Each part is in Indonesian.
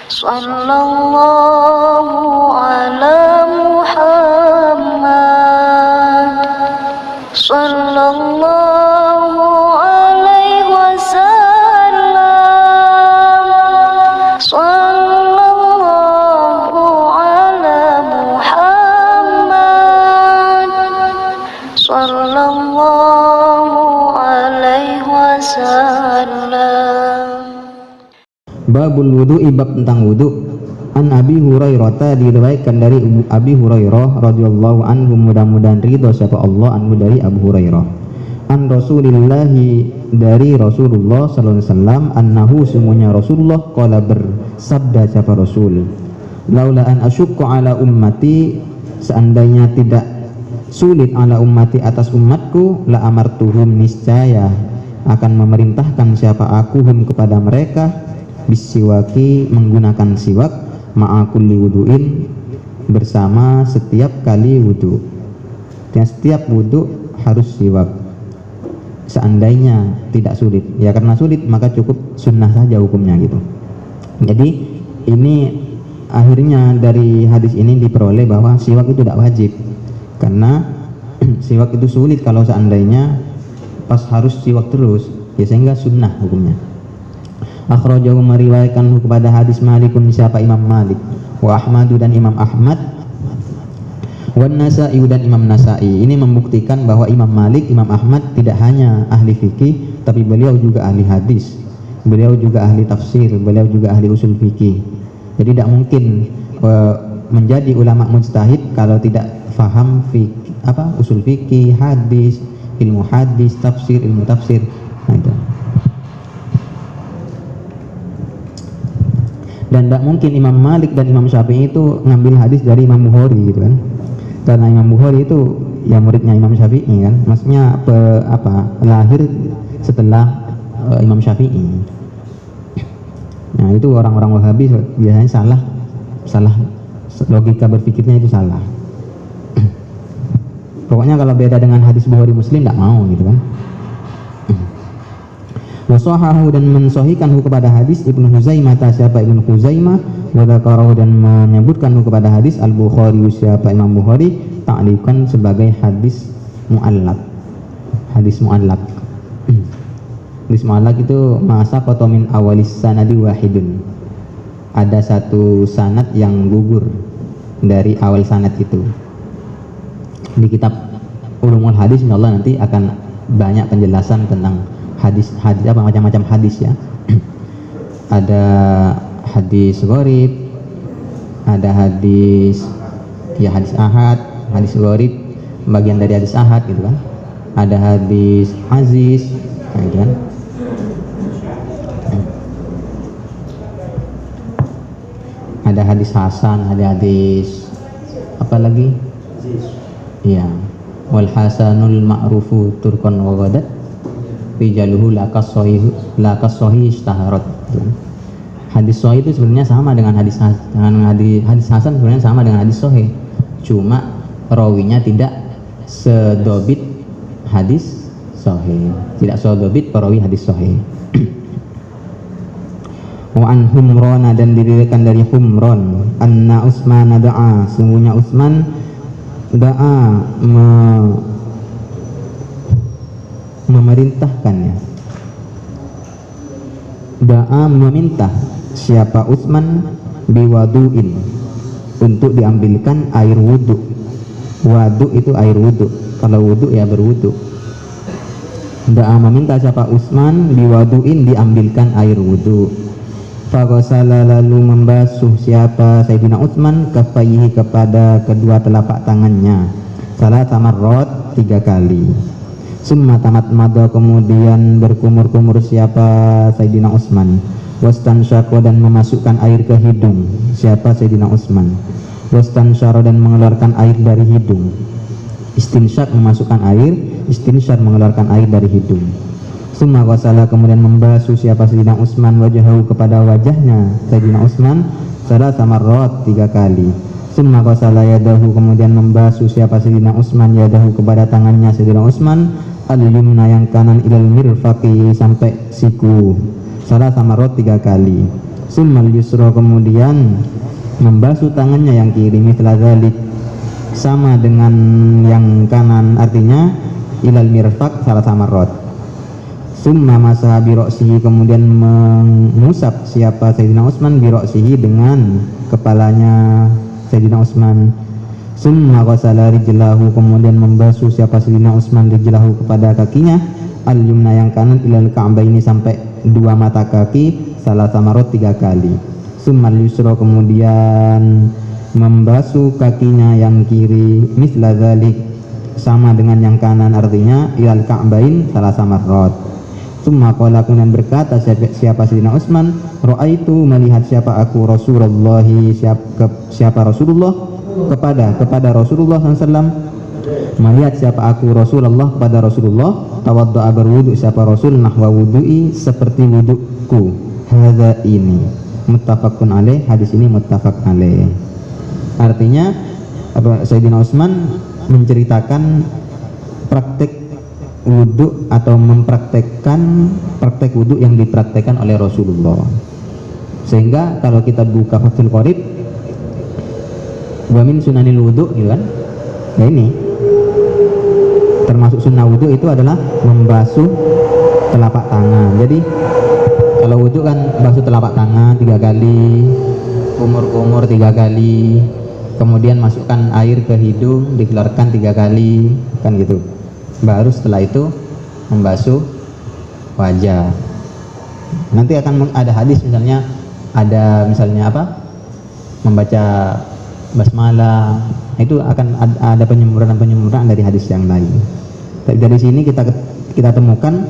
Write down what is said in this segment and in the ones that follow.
Sallallahu ala Muhammad. Sallallahu alaihi wasallam. Sallallahu ala Muhammad. Sallallahu alaihi wasallam. Babul wudu'i, bab tentang wudu. An Abi Hurairah, diriwayatkan dari Abi Hurairah radhiyallahu anhu, mudah-mudahan ridho siapa Allah anhu, dari Abu Hurairah. An Rasulillahi, dari Rasulullah sallallahu alaihi wasallam, annahu, sungguhnya Rasulullah, qala, bersabda siapa Rasul, laula an asyukku ala ummati, seandainya tidak sulit ala ummati, atas umatku, la amartuhum, niscaya akan memerintahkan siapa aku hum, kepada mereka, bisiwaki, menggunakan siwak, ma'akulli wudu'in, bersama setiap kali wudu. Dan setiap wudu harus siwak. Seandainya tidak sulit, ya karena sulit maka cukup sunnah saja hukumnya gitu. Jadi ini akhirnya dari hadis ini diperoleh bahwa siwak itu tidak wajib, karena siwak itu sulit kalau seandainya pas harus siwak terus, ya sehingga sunnah hukumnya. Akhrajahu, meriwayatkan kepada hadis Malikun, siapa Imam Malik, wa Ahmadu, dan Imam Ahmad, wa Nasa'i, dan Imam Nasa'i. Ini membuktikan bahwa Imam Malik, Imam Ahmad tidak hanya ahli fikih, tapi beliau juga ahli hadis, beliau juga ahli tafsir, beliau juga ahli usul fikih. Jadi tidak mungkin menjadi ulama mujtahid kalau tidak faham usul fikih, hadis, ilmu hadis, tafsir, ilmu tafsir. Nah, itu. Dan tidak mungkin Imam Malik dan Imam Syafi'i itu ngambil hadis dari Imam Bukhari gitu kan, karena Imam Bukhari itu ya muridnya Imam Syafi'i kan, maksudnya lahir setelah Imam Syafi'i. Nah itu orang-orang Wahabi biasanya salah logika berpikirnya itu salah. Pokoknya kalau beda dengan hadis Bukhari Muslim tidak mau gitu kan. Wasahahu, dan mensohikanhu kepada hadis Ibnu Huzaimah, siapa Ibnu Huzaimah, wadakarahu, dan menyebutkanhu kepada hadis Al-Bukhari, siapa Imam Bukhari, ta'liqan, sebagai hadis mu'allaq. Hadis mu'allaq. Hadis mu'allaq itu masa min awalis sanadi wahidun, ada satu sanad yang gugur dari awal sanad itu. Di kitab Ulumul Hadis insyaallah nanti akan banyak penjelasan tentang hadis macam-macam hadis ya. Ada hadis gharib, ada hadis ahad, hadis gharib bagian dari hadis ahad gitu kan. Ada hadis aziz, gitu kan. Ada hadis hasan, ada hadis apa lagi? Iya. Wal hasanul ma'rufu turqan wa ghadat rijaluhu lakas sahih istaharat. Hadis sahih itu sebenarnya sama dengan hadis hasan, sebenarnya sama dengan hadis sahih, cuma rawinya tidak sedobit hadis sahih, tidak sedobit perawi hadis sahih. Wa an Humran, dan diriwayatkan dari Humran, anna Utsman da'a, sungguhnya Utsman da'a, memerintahkannya, da'a, meminta siapa Utsman, biwadu'in, untuk diambilkan air wudu. Wadu itu air wudu, kalau wudu ya berwudu. Da'a, meminta siapa Utsman, biwadu'in, diambilkan air wudu. Faghasala, lalu membasuh siapa Sayyidina Utsman, kaffaihi, kepada kedua telapak tangannya, salah tamarrot, 3 kali. Summa tamat mada, kemudian berkumur-kumur siapa Sayyidina Utsman. Wastansyaqo, dan memasukkan air ke hidung siapa Sayyidina Utsman. Wastansyara, dan mengeluarkan air dari hidung. Istinsyaq, memasukkan air, istinsyar, mengeluarkan air dari hidung. Summa ghasala, kemudian membasuh siapa Sayyidina Utsman, wajahahu, kepada wajahnya Sayyidina Utsman, salah tamarrot, 3 kali. Summa ghasala yadahu, kemudian membasuh siapa Sayyidina Utsman, yadahu, kepada tangannya Sayyidina Utsman, al-yumna, yang kanan, ilal mirfaqi, sampai siku, salah tamarrot, 3 kali. Summal yusra, kemudian membasuh tangannya yang kiri, mithla dzalik, sama dengan yang kanan, artinya ilal mirfaq salasa marrat. Summa masaha bi ra'sihi, kemudian mengusap siapa Sayyidina Utsman bi ra'sihi, dengan kepalanya Sayyidina Utsman. Summa ghasala rijlahu, kemudian membasuh siapa Sayyidina Utsman rijlahu, kepada kakinya, al yumna yang kanan, ilal ka'baini, sampai dua mata kaki, salasa marrat 3 kali. Summal yusra, kemudian membasuh kakinya yang kiri, misla dzalik, sama dengan yang kanan, artinya ilal ka'bain salasa marrat. Summa qala, kemudian berkata siapa Sayyidina Utsman, ra'aitu, melihat siapa aku, Rasulullah, siapa Rasulullah, kepada Rasulullah SAW, melihat siapa aku Rasulullah kepada Rasulullah, tawaddu'a, berwudu siapa Rasul, nahwa wudu'i, seperti wuduku, hadza ini, muttafaqun alaih, hadis ini muttafaq alaih. Artinya Sayyidina Utsman menceritakan praktek wudhu atau mempraktekkan praktek wudhu yang dipraktekkan oleh Rasulullah. Sehingga kalau kita buka Fathul Qorib, wa min sunanil wudhu, gitu kan, ya ini termasuk sunnah wudhu itu adalah membasuh telapak tangan. Jadi kalau wudhu kan basuh telapak tangan 3 kali, kumur-kumur 3 kali, kemudian masukkan air ke hidung, dikeluarkan 3 kali, kan gitu. Baru setelah itu membasuh wajah. Nanti akan ada hadis, misalnya apa, membaca basmalah, itu akan ada penyempurnaan dari hadis yang lain. Tapi dari sini kita temukan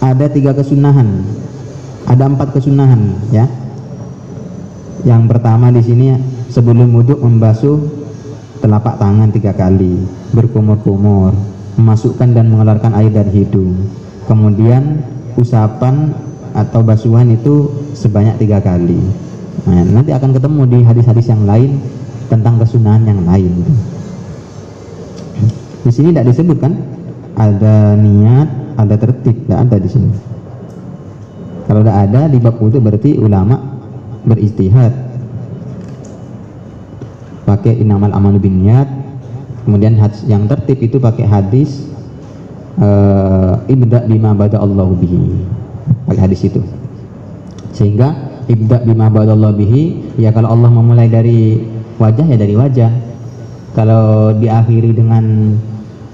ada 3 kesunahan, ada 4 kesunahan, ya. Yang pertama di sini, sebelum wudhu membasuh telapak tangan 3 kali, berkumur-kumur, memasukkan dan mengeluarkan air dari hidung. Kemudian usapan atau basuhan itu sebanyak 3 kali. Nah, nanti akan ketemu di hadis-hadis yang lain tentang kesunahan yang lain. Di sini tidak disebutkan ada niat, ada tertib, tidak ada di sini. Kalau tidak ada di bab wudhu, berarti ulama beristihad, pakai innamal amalu binniyat. Kemudian yang tertib itu pakai hadis ibda bima bada Allahu bihi, pakai hadis itu. Sehingga ibda bima bada Allahu bihi, ya kalau Allah memulai dari wajah, ya dari wajah. Kalau diakhiri dengan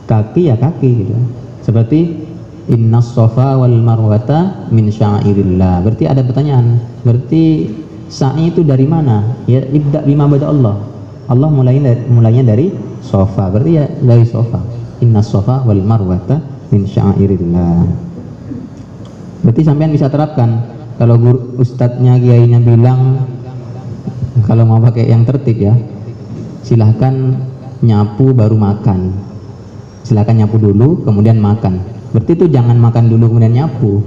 kaki, ya kaki, gitu. Seperti innas safa wal marwata min syairillah. Berarti ada pertanyaan, berarti sa'i itu dari mana? Ya ibda bima bada Allah. Allah mulainya dari sofa, berarti ya dari sofa. Innas safa wal marwata min syairillah. Berarti sampean bisa terapkan. Kalau guru ustadznya, kiainya bilang kalau mau pakai yang tertib, ya silahkan nyapu baru makan. Silahkan nyapu dulu kemudian makan. Berarti itu jangan makan dulu kemudian nyapu,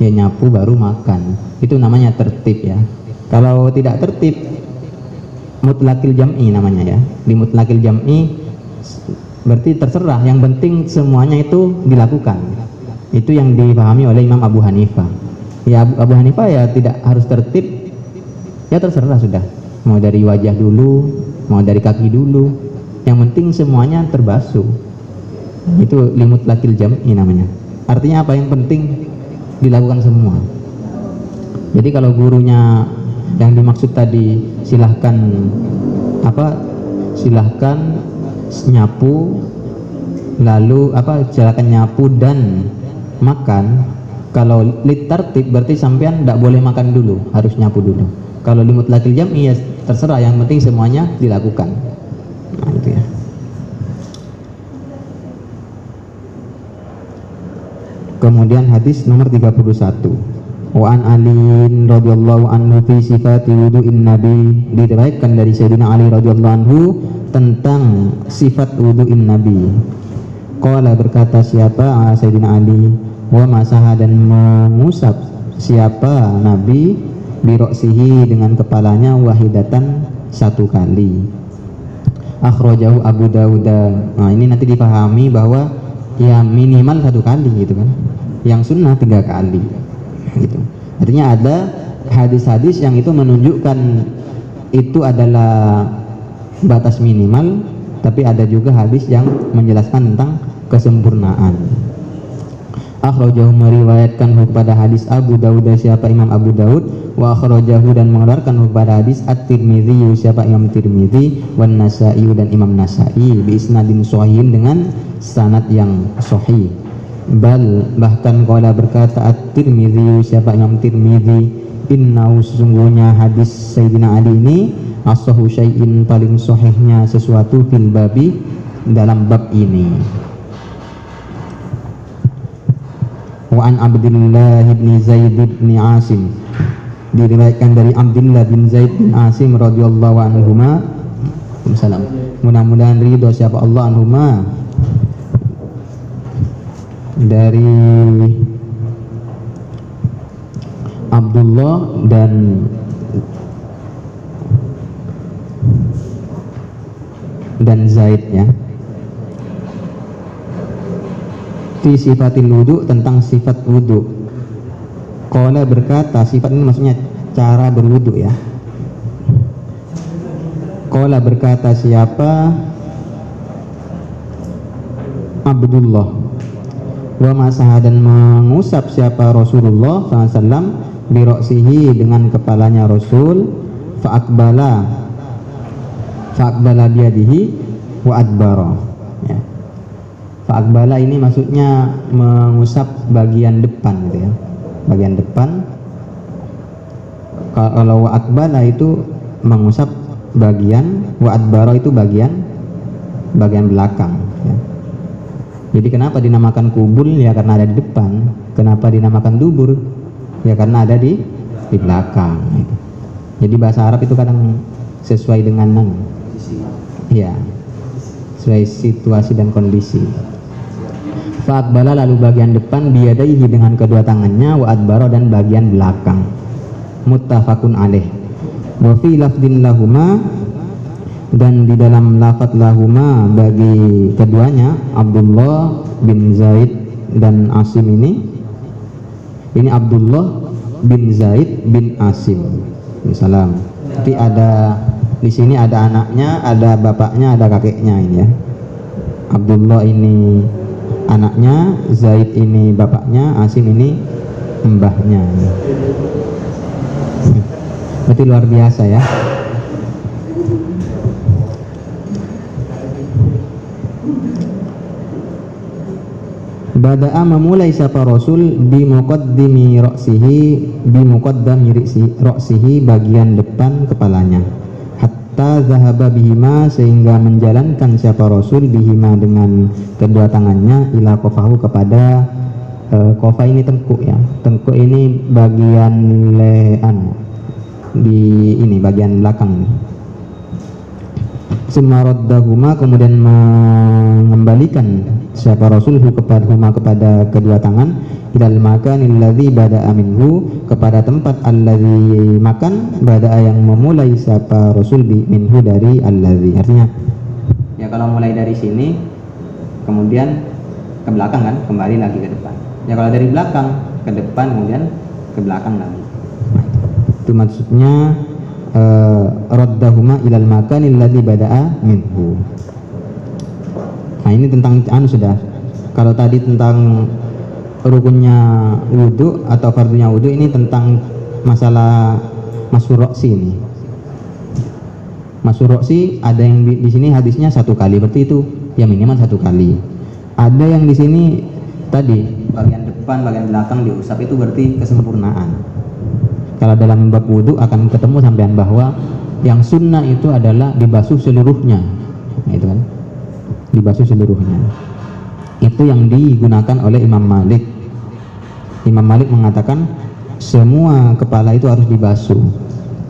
ya nyapu baru makan. Itu namanya tertib, ya. Kalau tidak tertib, mutlakil jam'i namanya, ya. Di mutlakil jam'i berarti terserah, yang penting semuanya itu dilakukan. Itu yang dipahami oleh Imam Abu Hanifah. Ya Abu Hanifah ya tidak harus tertib, ya terserah sudah. Mau dari wajah dulu, mau dari kaki dulu, yang penting semuanya terbasuh. Itu limutlakil jam'i namanya. Artinya apa? Yang penting dilakukan semua. Jadi kalau gurunya yang dimaksud tadi silahkan nyapu, lalu silahkan nyapu dan makan. Kalau litartib berarti sampean tidak boleh makan dulu, harus nyapu dulu. Kalau limutlakil jam'i ya terserah, yang penting semuanya dilakukan. Nah itu, ya. Kemudian hadis nomor 31. Wa an Ali radhiyallahu anhu fi sifati wudu'in nabi, diriwayatkan dari Sayyidina Ali radhiyallahu anhu tentang sifat wudu'in nabi. Qala, berkata siapa Sayyidina Ali, wa masaha, dan mengusap siapa nabi bi ra'sihi, dengan kepalanya, wahidatan, 1 kali. Akhrajahu Abu Dawud. Nah ini nanti dipahami bahwa ya minimal 1 kali gitu kan, yang sunnah 3 kali gitu. Artinya ada hadis-hadis yang itu menunjukkan itu adalah batas minimal, tapi ada juga hadis yang menjelaskan tentang kesempurnaan. Akhrajahu meriwayatkan kepada hadis Abu Dawud siapa Imam Abu Dawud, wa akhrajahu dan mengeluarkan kepada hadis At-Tirmidzi siapa Imam Tirmidzi, wan Nasa'i dan Imam Nasa'i bi isnadin shahihin dengan sanad yang sahih. Bal bahkan qala berkata At-Tirmidzi siapa Imam Tirmidzi, innahu sesungguhnya hadis Sayyidina Ali ini ashahu syai'in paling sahihnya sesuatu fil babi dalam bab ini. Wa an Abdullah bin Zaid bin Asim, diriwayatkan dari Abdullah bin Zaid bin Asim radhiyallahu anhuma, salam, mudah-mudahan ridho siapa Allah anhuma, dari Abdullah dan Zaid ya, fi sifatil wudu, tentang sifat wudu. Qala berkata, sifat ini maksudnya cara berwudu ya. Qala berkata siapa Abdullah, wa masaha dan mengusap siapa Rasulullah SAW bi ra'sihi dengan kepalanya Rasul, fa'akbala biadihi wa adbara ya. Fa'akbala ini maksudnya mengusap bagian depan gitu ya, bagian depan. Kalau wa akbala itu mengusap bagian, wa adbara itu bagian belakang ya. Jadi kenapa dinamakan kubul ya karena ada di depan, kenapa dinamakan dubur ya karena ada di belakang gitu. Jadi bahasa Arab itu kadang sesuai dengan ya, sesuai situasi dan kondisi. Fa'akbala lalu bagian depan, biyadaihi dengan kedua tangannya, wa adbara dan bagian belakang. Muttafaqun alaih. Wa fi lafdin lahuma, dan di dalam lafaz lahuma bagi keduanya Abdullah bin Zaid dan Asim ini Abdullah bin Zaid bin Asim. Salam. Jadi ada di sini ada anaknya, ada bapaknya, ada kakeknya ini ya. Abdullah ini anaknya, Zaid ini bapaknya, Asim ini mbahnya. Berarti luar biasa ya. Bada'a memulai siapa Rasul bi muqaddami ra'sihi bagian depan kepalanya, hatta zahaba bihima sehingga menjalankan siapa Rasul bihima dengan kedua tangannya ila qafahu kepada qafa ini tengkuk ya. Tengkuk ini bagian lean di ini bagian belakang ini. Summa raddahuma kemudian mengembalikan siapa Rasul kepada kedua tangan ilal makanil ladzi bada'a minhu kepada tempat alladzi makan bada'a yang memulai siapa Rasul minhu dari alladzi. Artinya ya kalau mulai dari sini kemudian ke belakang kan kembali lagi ke depan. Ya kalau dari belakang ke depan kemudian ke belakang lagi. Nah, itu maksudnya raddahuma ilal makanil ladzi bada'a minhu. Nah ini tentang sudah. Kalau tadi tentang rukunnya wudu atau fardunya wudu, ini tentang masalah masur roksi ini. Masur roksi ada yang di sini hadisnya 1 kali, berarti itu ya minimal 1 kali. Ada yang di sini tadi bagian depan, bagian belakang diusap, itu berarti kesempurnaan. Kalau dalam bab wudu akan ketemu sampean bahwa yang sunnah itu adalah dibasuh seluruhnya. Nah, itu kan dibasuh seluruhnya. Itu yang digunakan oleh Imam Malik. Imam Malik mengatakan semua kepala itu harus dibasuh.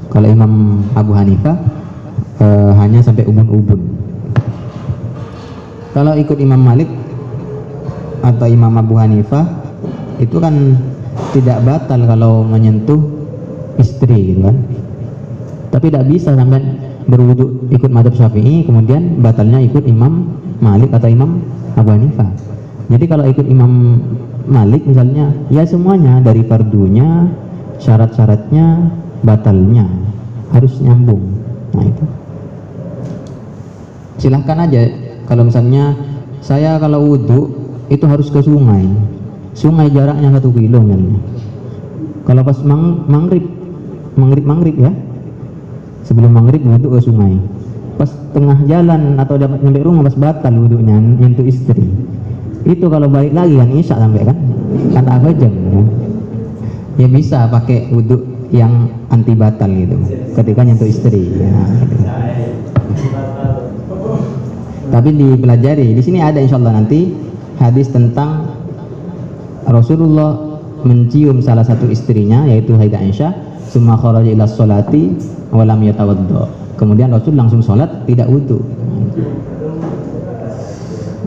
Kalau Imam Abu Hanifah hanya sampai ubun-ubun. Kalau ikut Imam Malik atau Imam Abu Hanifah itu kan tidak batal kalau menyentuh istri gitu kan. Tapi tidak bisa sampai berwudu ikut mazhab Syafi'i kemudian batalnya ikut Imam Malik atau Imam Abu Hanifah. Jadi kalau ikut Imam Malik misalnya ya semuanya dari fardunya, syarat-syaratnya batalnya harus nyambung. Nah itu silahkan aja. Kalau misalnya saya kalau wudhu itu harus ke sungai, jaraknya 1 kilo kan. Kalau pas maghrib ya, sebelum maghrib wudhu ke sungai, pas tengah jalan atau dapat nyampe rumah pas batal wudhunya nyentuh istri, itu kalau balik lagi kan isya sampai kan apa jam ya bisa pakai wudhu yang anti batal gitu ketika nyentuh istri ya, gitu. Tapi dipelajari di sini ada insyaallah nanti hadis tentang Rasulullah mencium salah satu istrinya yaitu Haidah Aisyah, summa kharaja ila sholati wa lam yatawaddo. Kemudian Rasul langsung sholat tidak wudu.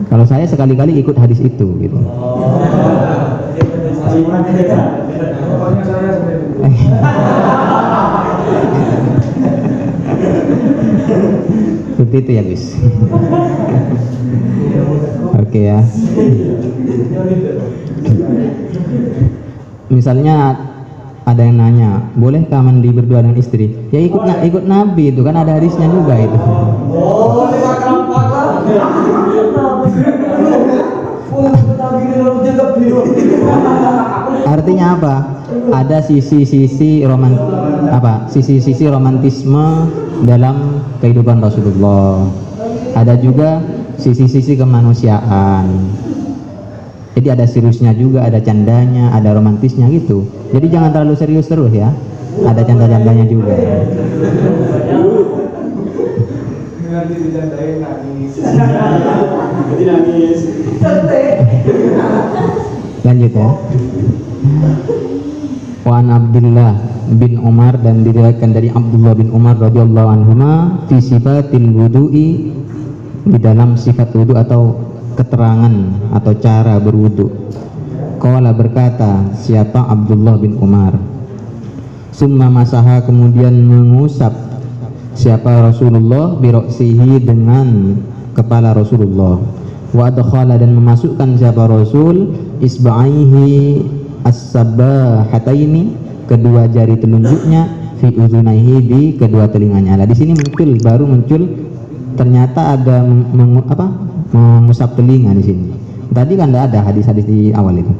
Kalau saya sekali-kali ikut hadis itu gitu. Seperti itu ya Gus. Oke ya. Misalnya ada yang nanya, bolehkah mandi berdua dengan istri? Ya ikut Nabi itu kan ada hadisnya juga itu. Artinya apa? Ada sisi-sisi romantisme dalam kehidupan Rasulullah. Ada juga sisi-sisi kemanusiaan. Jadi ada seriusnya juga, ada candanya, ada romantisnya gitu. Jadi jangan terlalu serius terus ya. Ada canda-candanya juga. Lanjut ya. Wan Abdullah bin Umar, dan diriwayatkan dari Abdullah bin Umar radhiyallahu anhuma fi sifatil wudu'i, di dalam sifat wudu atau keterangan atau cara berwudu. Qala, berkata siapa Abdullah bin Umar, summa masaha, kemudian mengusap siapa Rasulullah biroksihi, dengan kepala Rasulullah, wa adkhala, dan memasukkan siapa Rasul isba'aihi as-sabahataini, kedua jari telunjuknya, fi uzunaihi, di kedua telinganya. Nah, di sini baru muncul ternyata ada mengusap telinga di sini. Tadi kan tidak ada hadis-hadis di awal itu.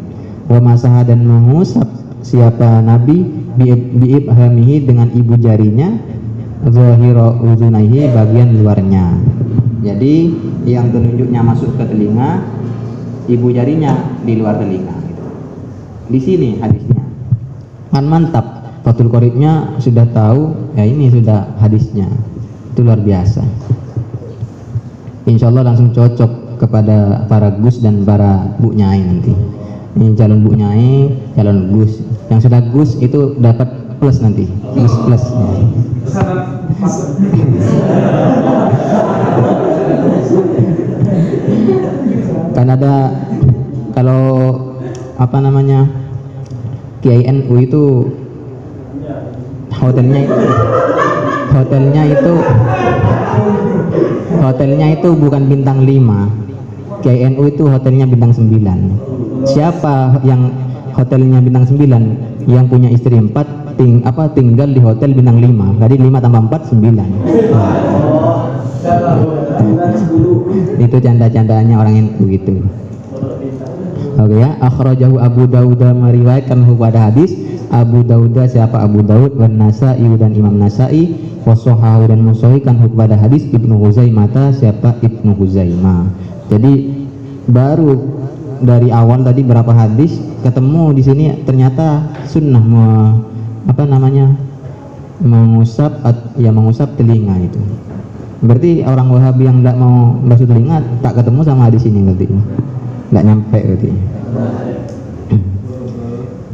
Wa masaha, dan mengusap siapa Nabi biibhamihi, dengan ibu jarinya, zahira uzunaihi, bagian luarnya. Jadi yang telunjuknya masuk ke telinga, ibu jarinya di luar telinga. Di sini hadisnya kan mantap. Fathul Qoribnya sudah tahu ya, ini sudah hadisnya, itu luar biasa. Insya Allah langsung cocok kepada para Gus dan para Bu Nyai nanti. Ini calon Bu Nyai, calon Gus. Yang sudah Gus itu dapat plus nanti, Gus plus. Kan ada kalau Kiai NU itu hotelnya itu bukan bintang 5. Kiai NU itu hotelnya bintang 9. Siapa yang hotelnya bintang 9 yang punya istri 4 tinggal di hotel bintang 5. Jadi 5 tambah 4 9. Itu canda-candanya orang NU gitu. Oke ya, akhrajahu Abu Dawud, meriwayatkan pada hadis Abu Dawud, siapa Abu Dawud, wan Nasa'i, dan Imam Nasa'i, wasohahu, dan musahihkan pada hadis Ibnu Huzaimah, siapa Ibnu Huzaimah. Jadi baru dari awal tadi berapa hadis ketemu di sini ternyata sunnah mengusap telinga itu. Berarti orang Wahabi yang tidak mau basuh telinga tak ketemu sama hadis ini, berarti nggak nyampe berarti.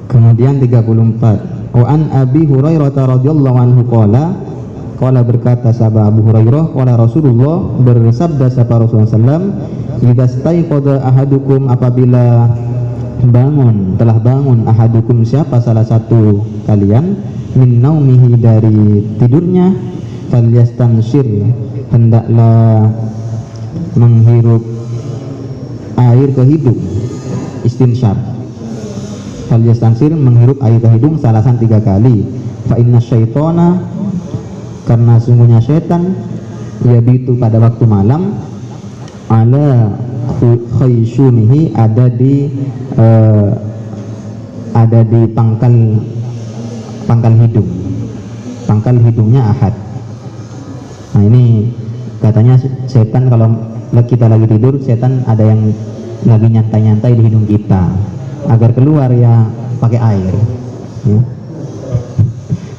Kemudian 34, wa an Abi Hurairah radhiyallahu anhu qala berkata sahabat Abu Hurairah, qala Rasulullah, bersabda sahabat Rasulullah sallam, idza staiqadha ahadukum, apabila telah bangun ahadukum, siapa salah satu kalian, min naumihi, dari tidurnya, falyastanshir, hendaklah menghirup air ke hidung, istinsyar. falyastansir, menghirup air ke hidung salasan 3 kali. Fa inna syaitona, karena sungguhnya syaitan yabitu pada waktu malam ala khaysyumihi, ada di pangkal hidung, pangkal hidungnya ahad. Nah ini katanya setan kalau kita lagi tidur, setan ada yang lagi nyantai-nyantai di hidung kita agar keluar ya pakai air ya.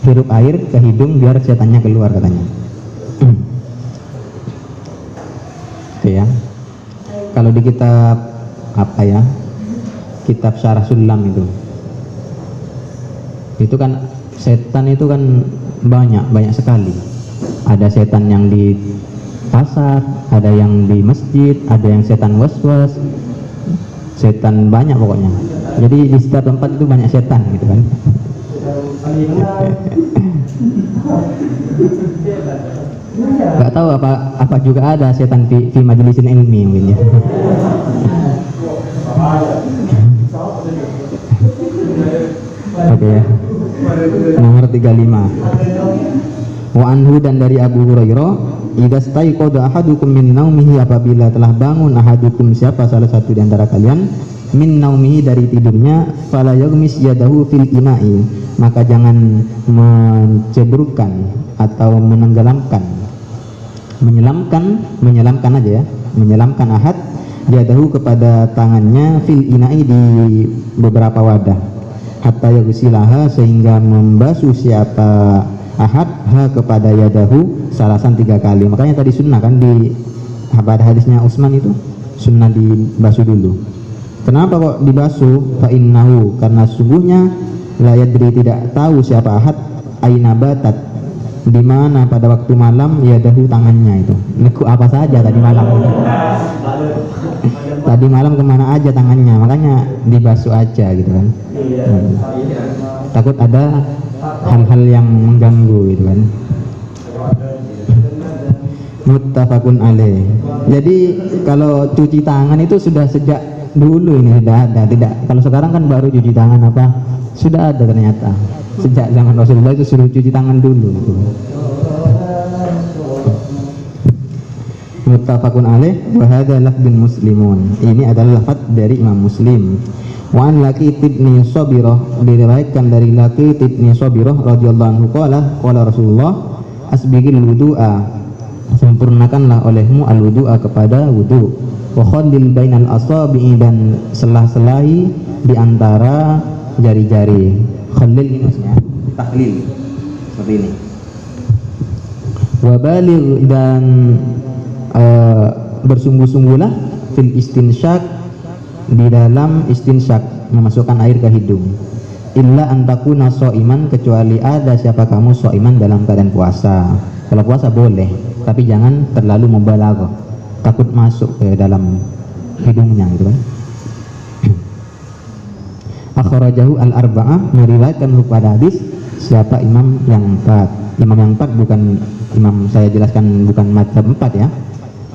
Hirup air ke hidung biar setannya keluar katanya. Oke ya. Kalau di kitab apa ya, kitab Syarah Sulam itu kan setan itu kan banyak sekali. Ada setan yang di pasar, ada yang di masjid, ada yang setan waswas, setan banyak pokoknya. Jadi di setiap tempat itu banyak setan gitu kan. Gak tahu apa juga ada setan di majelisin ilmi mungkin ya. Oke ya. Nomor 35. Wa anhu, dan dari Abu Hurairah, idza staiqadha ahadukum min naumihi, apabila telah bangun ahadukum, siapa salah satu di antara kalian, min naumihi dari tidurnya, fala yaghmis yadahu fil ina'i, maka jangan menceburkan atau menyelamkan aja ya, menyelamkan ahad yadahu kepada tangannya fil ina'i, di beberapa wadah, hatta yaghsilaha, sehingga membasuh siapa ahad ha kepada yadahu salasan 3 kali. Makanya tadi sunnah kan di pada hadisnya Utsman itu sunnah dibasuh dulu. Kenapa kok dibasuh? Fa innahu, karena sungguhnya la yadri, tidak tahu siapa ahad, aina batat, di mana pada waktu malam yadahu, tangannya itu neku apa saja tadi malam. Tadi malam kemana aja tangannya, makanya dibasuh aja gitu kan. Takut ada hal-hal yang mengganggu gitu kan. Muttafaqun alaih. Jadi kalau cuci tangan itu sudah sejak dulu ini sudah ada, tidak. Kalau sekarang kan baru cuci tangan apa? Sudah ada ternyata. Sejak zaman Rasulullah itu suruh cuci tangan dulu gitu. Muttafaqun alaih wa hadza lafdzun muslimun. Ini adalah lafaz dari Imam Muslim. Wa an Laqit bin Sabirah, diriwayatkan dari Laqit bin Sabirah radhiyallahu anhu qala Rasulullah, asbighil wudu'a, sempurnakanlah olehmu al-wudu'a kepada wudu, wa khallil bainal asabi'i, dan selah-selahi di antara jari-jari. Khallil ini maksudnya tahlil seperti ini. Wa baligh, dan bersungguh-sungguhlah fil istinsyak, di dalam istinsyak, memasukkan air ke hidung. Illa antakuna so'iman, kecuali ada siapa kamu so'iman dalam keadaan puasa. Kalau puasa boleh, tapi jangan terlalu mubalaghah, takut masuk ke dalam hidungnya gitu kan. Akhrajahu al-arba'ah, meriwayatkan pada hadis siapa imam yang 4. Imam yang 4 bukan imam saya jelaskan, bukan mazhab 4 ya,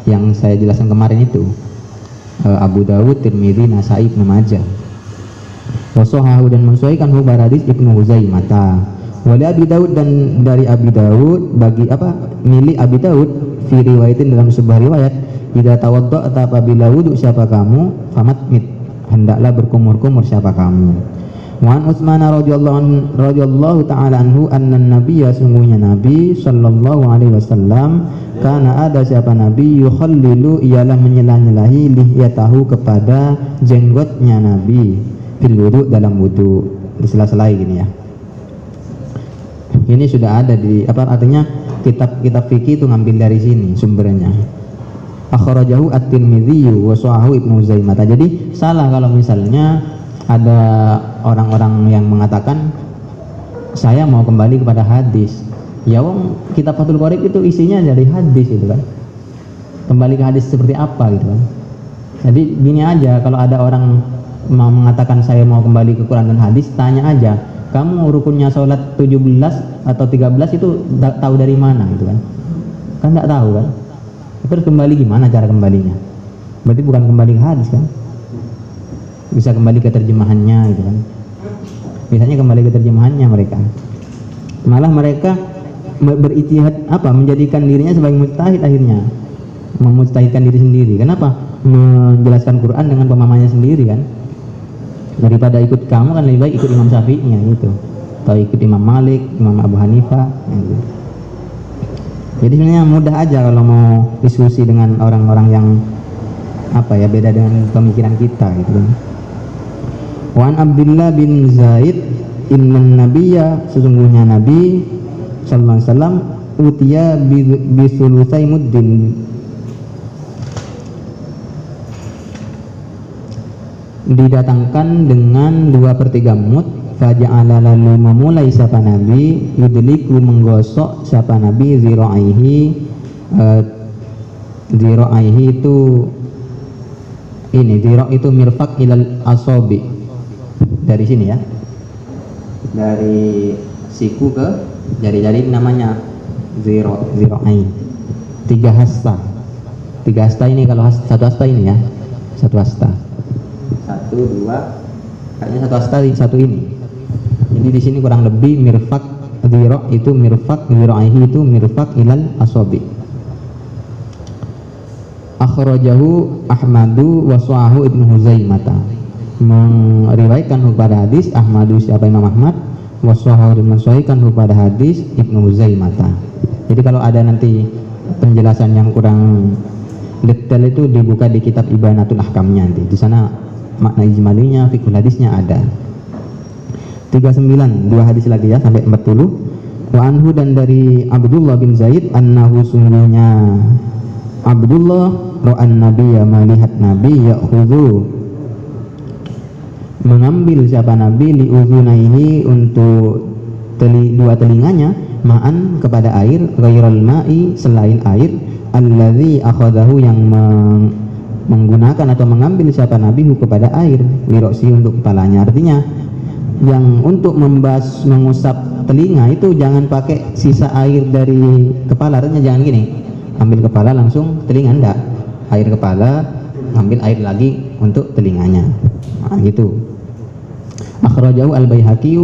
yang saya jelaskan kemarin itu Abu Dawud, Tirmidzi, Nasai, Ibnu Majah. Wasohahu, dan mensuaikan hubbar hadis Ibnu Huzaimah. Wali Abi Dawud, dan dari Abi Dawud, bagi apa milik Abi Dawud, fi riwayatin, dalam sebuah riwayat, idza tawadda'ta, apabila wudu siapa kamu, famatmit, hendaklah berkumur-kumur siapa kamu. Wa an Utsman radhiyallahu ta'ala anhu anna nabiyya, sungguhnya Nabi sallallahu alaihi wasallam, karena ada siapa Nabi, yukhallilu, ialah menyela-nyelahi, lihyatahu, kepada jenggotnya Nabi, fil wudu, dalam wudu, disela-selai gini ya. Ini sudah ada di apa artinya, kitab-kitab fikih itu ngambil dari sini sumbernya. Akhrajahu at-Tirmidzi wa sahahu Ibnu Huzaimah. Jadi salah kalau misalnya ada orang-orang yang mengatakan saya mau kembali kepada hadis. Ya wong, kitab Fathul Qorib itu isinya dari hadis gitu kan. Kembali ke hadis seperti apa gitu kan. Jadi gini aja, kalau ada orang mau mengatakan saya mau kembali ke Quran dan hadis, tanya aja, kamu rukunnya sholat 17 atau 13 itu tahu dari mana gitu kan. Kan enggak tahu kan. Terus kembali gimana cara kembalinya? Berarti bukan kembali ke hadis kan. Bisa kembali ke terjemahannya gitu kan. Biasanya kembali ke terjemahannya mereka. Malah mereka berijtihad menjadikan dirinya sebagai mujtahid, akhirnya memujtahidkan diri sendiri. Kenapa? Menjelaskan Quran dengan pemahamannya sendiri kan. Daripada ikut kamu kan lebih baik ikut Imam Syafi'i gitu, atau ikut Imam Malik, Imam Abu Hanifah gitu. Jadi sebenarnya mudah aja kalau mau diskusi dengan orang-orang yang beda dengan pemikiran kita gitu kan. Wan Abdullah bin Zaid innan nabiyya, sesungguhnya Nabi sallallahu alaihi wasallam utiya bi sulusai muddin, didatangkan dengan 2/3 mud. Faja'ala, lalu memulai siapa Nabi yudliku, menggosok siapa Nabi zira'aihi itu zira' itu mirfaq ilal asobi, dari sini ya, dari siku ke jari-jari namanya zira'ai. 3 hasta ini, kalau satu hasta ini ya, satu hasta, 1, 2, kayaknya satu hasta satu ini. Jadi di sini kurang lebih mirfaq zira' itu mirfaq, zira'aihi itu mirfaq ilal asobi. Akhrajahu Ahmadu wa Su'ahu Ibnu Huzaimata, meriwayatkan kepada hadis Ahmadu siapa Imam Ahmad, wa Su'ahu mensahihkan kepada hadis Ibnu Huzaimata. Jadi kalau ada nanti penjelasan yang kurang detail itu dibuka di kitab Ibanatul Ahkamnya, nanti di sana makna ijmalinya, fikih hadisnya ada. 39, 2 hadis lagi ya sampai 40. Wa anhu, dan dari Abdullah bin Zaid, annahu, sungguhnya Abdullah ra'an nabiyya, melihat Nabi, ya'khudhu, mengambil siapa Nabi, li udhunaihi, untuk dua telinganya, ma'an, kepada air, ghairal ma'i, selain air, alladzi akhadahu, yang menggunakan atau mengambil siapa Nabi kepada air, liroksi, untuk kepalanya. Artinya yang untuk mengusap telinga itu jangan pakai sisa air dari kepala, artinya jangan gini, ambil kepala langsung telinga, enggak, air kepala, ambil air lagi untuk telinganya, gitu. Akhrajahu al-Baihaqi,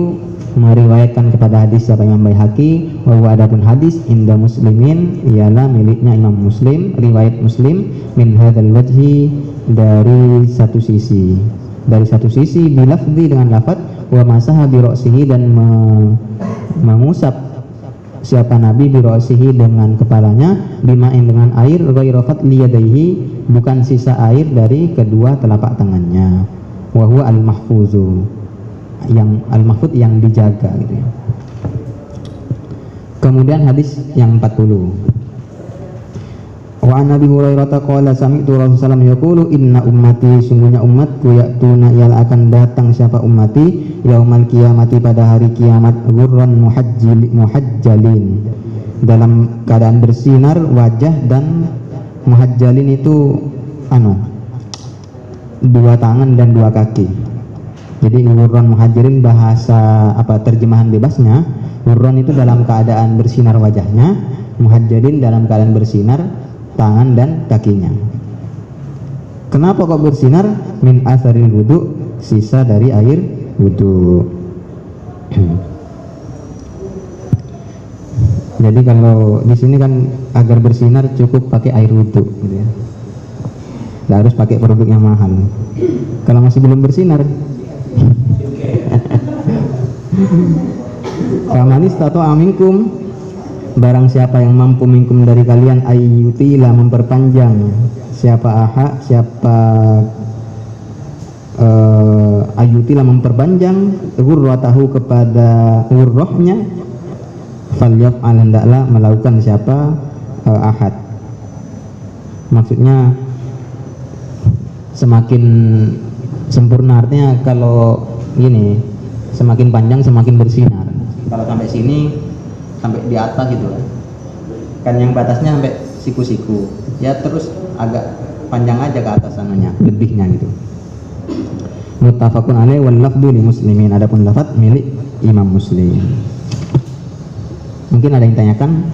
meriwayatkan kepada hadis siapa Imam Baihaqi, wa adapun hadis inda muslimin, ialah miliknya Imam Muslim, riwayat Muslim, min hadzal wajhi, dari satu sisi, bilafzi, dengan lafaz, wa masaha bi ra'sihi, dan mengusap siapa Nabi bi ra'sihi, dengan kepalanya, bima'in, dengan air, ghairu fatli yadayhi, bukan sisa air dari kedua telapak tangannya, wa huwa al-mahfuzu, yang al-mahfuz, yang dijaga gitu ya. Kemudian hadis yang 40. Wa an Abi Hurairah qala sami'tu Rasulullah sallallahu alaihi wasallam yaqulu inna ummati, sungguhnya umatku, ya'tuna, ialah akan datang siapa ummati, yaumal kiamati, pada hari kiamat, ghurran muhajjalin, dalam keadaan bersinar wajah, dan muhajjalin itu 2 tangan dan 2 kaki. Jadi ghurran muhajjalin, bahasa terjemahan bebasnya, ghurran itu dalam keadaan bersinar wajahnya, muhajjalin dalam keadaan bersinar tangan dan kakinya. Kenapa kok bersinar? Min asaril wudu, sisa dari air wudu. Jadi kalau di sini kan agar bersinar cukup pakai air wudu gitu ya. Nggak harus pakai produk yang mahal. Kalau masih belum bersinar, kamanis tato aminkum, barang siapa yang mampu minkum dari kalian, ayyutila, memperpanjang, ayyutila, memperpanjang, ghurratahu, kepada ghurrahnya, falyaf'al, hendaklah melakukan siapa ahad. Maksudnya semakin sempurna, artinya kalau gini, semakin panjang semakin bersinar. Kalau sampai sini, sampai di atas gitu kan, yang batasnya sampai siku-siku ya, terus agak panjang aja ke atas sananya, lebihnya gitu. Muttafaqun alaih wal lafdhu li muslimin, adapun lafaz milik Imam Muslim. Mungkin ada yang tanyakan?